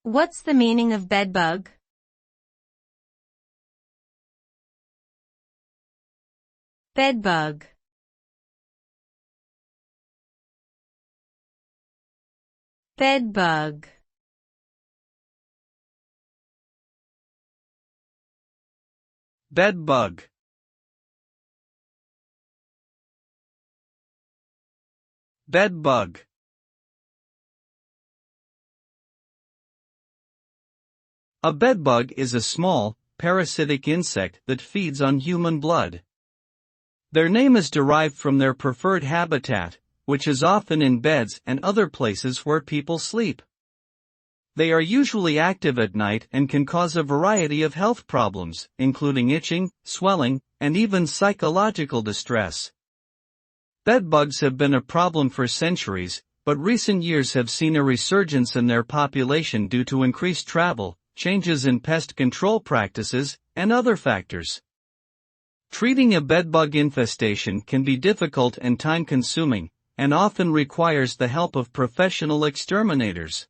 What's the meaning of bedbug? Bedbug. Bedbug. Bedbug. Bedbug. A bedbug is a small, parasitic insect that feeds on human blood. Their name is derived from their preferred habitat, which is often in beds and other places where people sleep. They are usually active at night and can cause a variety of health problems, including itching, swelling, and even psychological distress. Bedbugs have been a problem for centuries, but recent years have seen a resurgence in their population due to increased travel, changes in pest control practices, and other factors. Treating a bedbug infestation can be difficult and time-consuming, and often requires the help of professional exterminators.